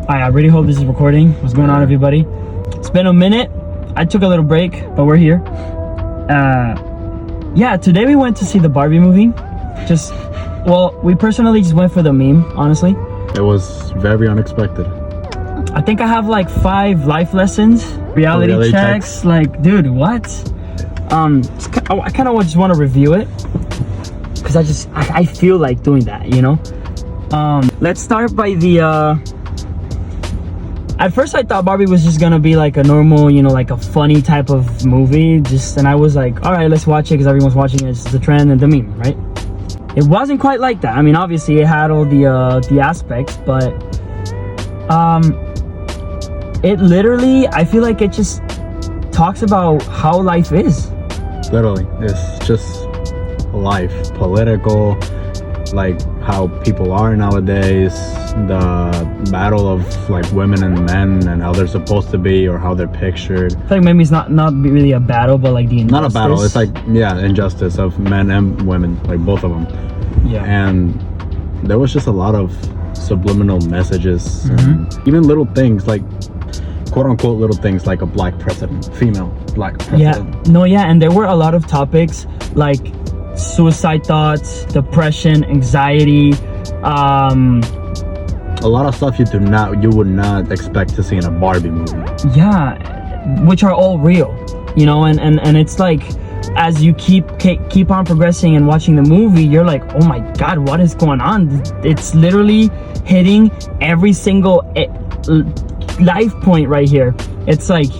I really hope this is recording. What's going on, everybody? It's been a minute. I took a little break, but we're here. Yeah, today we went to see the Barbie movie. We personally just went for the meme, honestly. It was very unexpected. I think I have like 5 life lessons, reality checks. Like, dude, what? I kind of just want to review it because I feel like doing that, you know. Let's start by the at first I thought Barbie was just gonna be like a normal, you know, like a funny type of movie, and I was like, all right, let's watch it because everyone's watching it. It's the trend and the meme, right? It wasn't quite like that. I mean, obviously it had all the aspects, but it literally, I feel like it just talks about how life is. Literally, it's just life, political, like how people are nowadays, the battle of like women and men and how they're supposed to be or how they're pictured. I think maybe it's not really a battle, but like the injustice. Not a battle, it's like, yeah, injustice of men and women, like both of them. Yeah. And there was just a lot of subliminal messages, and even little things like quote unquote little things like a black president, female black president. And there were a lot of topics like suicide thoughts, depression, anxiety, a lot of stuff you would not expect to see in a Barbie movie. Yeah, which are all real, you know, and it's like as you keep on progressing and watching the movie, you're like, oh my god, what is going on? It's literally hitting every single life point right here. It's like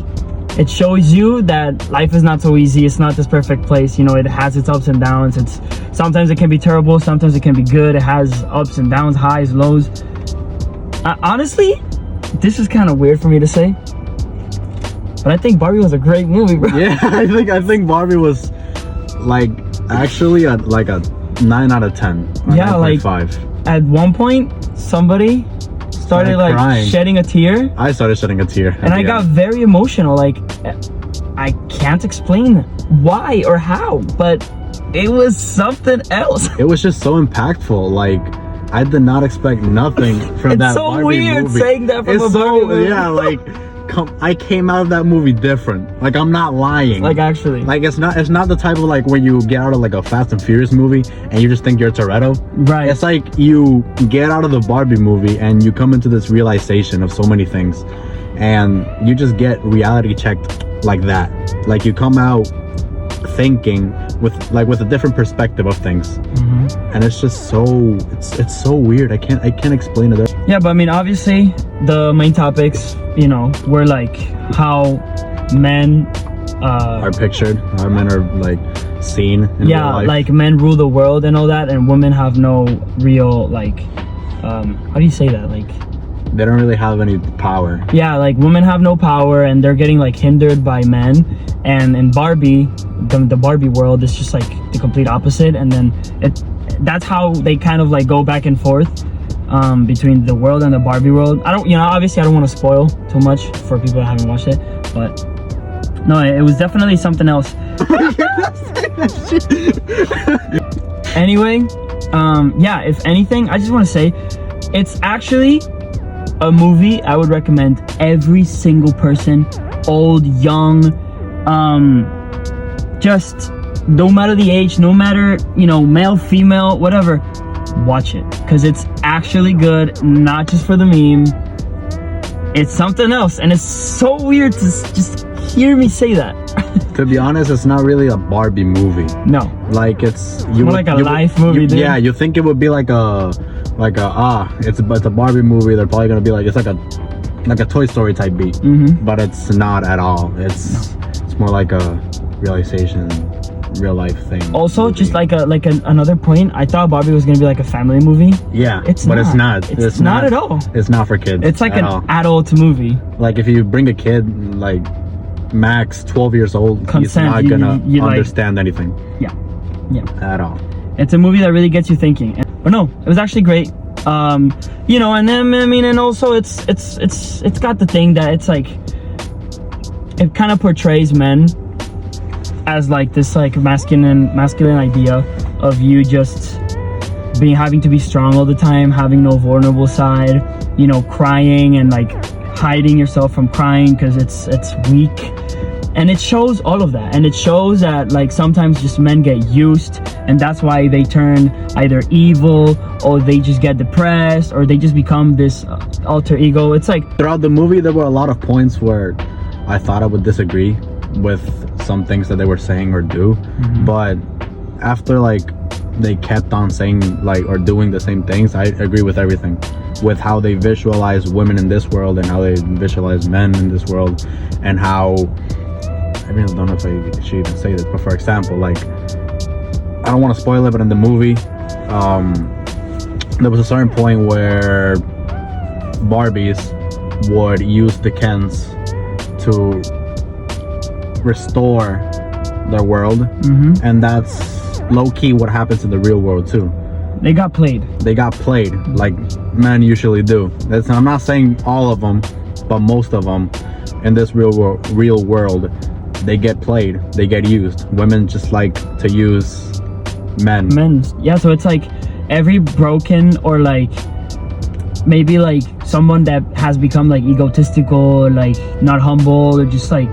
it shows you that life is not so easy. It's not this perfect place, you know. It has its ups and downs. Sometimes it can be terrible, sometimes it can be good. It has ups and downs, highs, lows. Honestly, this is kind of weird for me to say, but I think Barbie was a great movie, bro. Yeah, I think Barbie was like actually a 9 out of 10. Yeah, like 5. At one point, somebody started like crying. Shedding a tear. I started shedding a tear, and I got very emotional. Like, I can't explain why or how, but it was something else. It was just so impactful. Like, I did not expect nothing from that Barbie movie. It's so weird saying that from a Barbie movie. Yeah, like, I came out of that movie different. Like, I'm not lying. Like, actually. Like, it's not the type of like where you get out of like a Fast and Furious movie and you just think you're Toretto. Right. It's like you get out of the Barbie movie and you come into this realization of so many things, and you just get reality checked like that. Like, you come out thinking with a different perspective of things, and it's just it's so weird. I can't explain it. Yeah, but I mean, obviously the main topics, you know, were like how men are pictured, how men are like seen in real life. Like men rule the world and all that, and women have no real like how do you say that, like they don't really have any power. Yeah, like women have no power and they're getting like hindered by men. And in Barbie, the Barbie world is just like the complete opposite. And then that's how they kind of like go back and forth between the world and the Barbie world. Obviously I don't want to spoil too much for people that haven't watched it, but no, it was definitely something else. Anyway, yeah, if anything, I just want to say it's actually a movie I would recommend every single person, old, young, just no matter the age, no matter, you know, male, female, whatever, watch it because it's actually good, not just for the meme. It's something else, and it's so weird to just hear me say that. To be honest, it's not really a Barbie movie. No, like it's more like a life movie. Dude. Yeah, you think it would be it's a Barbie movie. They're probably gonna be like, it's like a Toy Story type beat, but it's not at all. It's more like a realization, real life thing. Also, movie. Just like another point, I thought Barbie was gonna be like a family movie. Yeah, it's not. It's not at all. It's not for kids. It's like an adult movie. Like if you bring a kid, like max 12 years old, he's not gonna understand anything. Yeah, at all. It's a movie that really gets you thinking. But no, it was actually great. You know, and then I mean, and also it's got the thing that it's like it kind of portrays men as like this like masculine idea of you just having to be strong all the time, having no vulnerable side, you know, crying and like hiding yourself from crying because it's weak. And it shows all of that, and it shows that like sometimes just men get used, and that's why they turn either evil, or they just get depressed, or they just become this alter ego. It's like throughout the movie there were a lot of points where I thought I would disagree with some things that they were saying or do, but after like they kept on saying like or doing the same things, I agree with everything, with how they visualize women in this world and how they visualize men in this world, and how I really don't know if I should even say this, but for example, like, I don't want to spoil it, but in the movie, there was a certain point where Barbies would use the Kens to restore their world, and that's low-key what happens in the real world too. They got played like men usually do. I'm not saying all of them, but most of them in this real world, they get played, they get used. Women just like to use men. Yeah, so it's like every broken, or like maybe like someone that has become like egotistical, or like not humble, or just like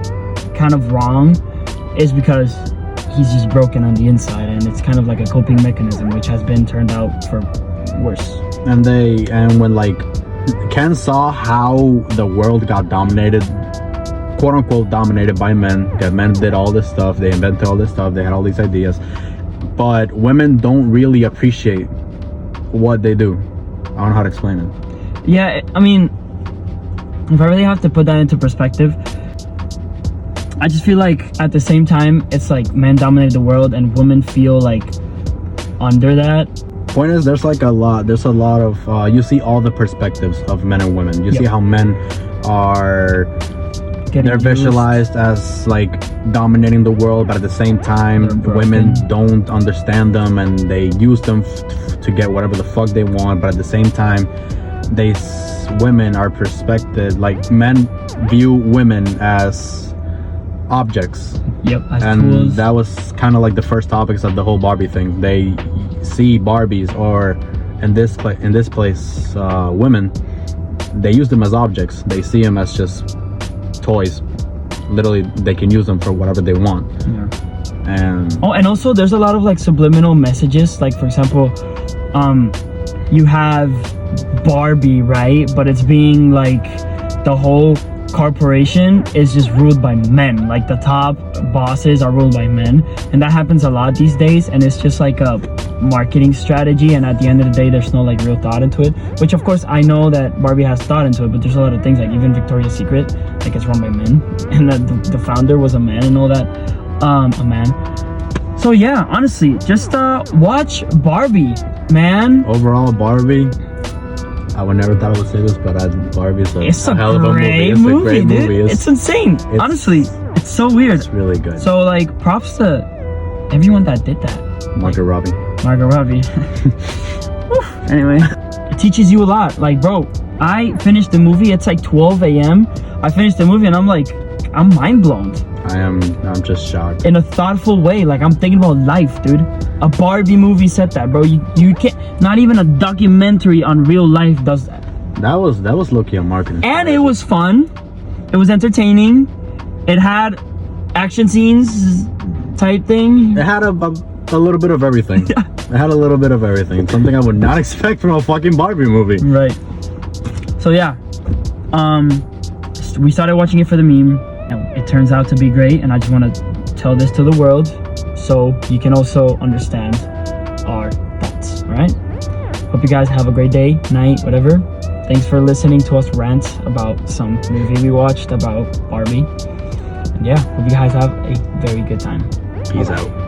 kind of wrong, is because he's just broken on the inside, and it's kind of like a coping mechanism, which has been turned out for worse. And when like Ken saw how the world got dominated, quote unquote dominated by men, that men did all this stuff, they invented all this stuff, they had all these ideas, but women don't really appreciate what they do. I don't know how to explain it. Yeah, I mean, if I really have to put that into perspective, I just feel like at the same time it's like men dominated the world and women feel like under that. Point is, there's a lot of you see all the perspectives of men and women. You see how men are, they're visualized as like dominating the world, but at the same time women don't understand them and they use them to get whatever the fuck they want. But at the same time, women are perspective, like men view women as objects. As and tools. That was kind of like the first topics of the whole Barbie thing. They see Barbies, or in this place women, they use them as objects. They see them as just toys. Literally, they can use them for whatever they want. And also there's a lot of like subliminal messages, like for example, you have Barbie, right? But it's being like, the whole corporation is just ruled by men, like the top bosses are ruled by men, and that happens a lot these days, and it's just like a marketing strategy, and at the end of the day there's no like real thought into it, which of course I know that Barbie has thought into it, but there's a lot of things, like even Victoria's Secret, like it's run by men, and the founder was a man and all that, a man. So yeah, honestly, just watch Barbie, man. Overall, Barbie, I would never thought I would say this, but Barbie's a hell of a movie. It's a great movie. It's insane. Honestly, it's so weird. It's really good. So like, props to everyone that did that. Margot Robbie. Anyway, it teaches you a lot. Like, bro, I finished the movie. It's like 12 a.m. I finished the movie and I'm like, I'm mind blown. I'm just shocked. In a thoughtful way. Like, I'm thinking about life, dude. A Barbie movie said that, bro. You can't, not even a documentary on real life does that. That was low-key a marketing. And it was fun. It was entertaining. It had action scenes type thing. It had a little bit of everything. Yeah. It had a little bit of everything. Something I would not expect from a fucking Barbie movie. Right. So yeah. We started watching it for the meme. And it turns out to be great, and I just want to tell this to the world so you can also understand our thoughts. All right? Hope you guys have a great day, night, whatever. Thanks for listening to us rant about some movie we watched about Barbie. And yeah, hope you guys have a very good time. Peace out.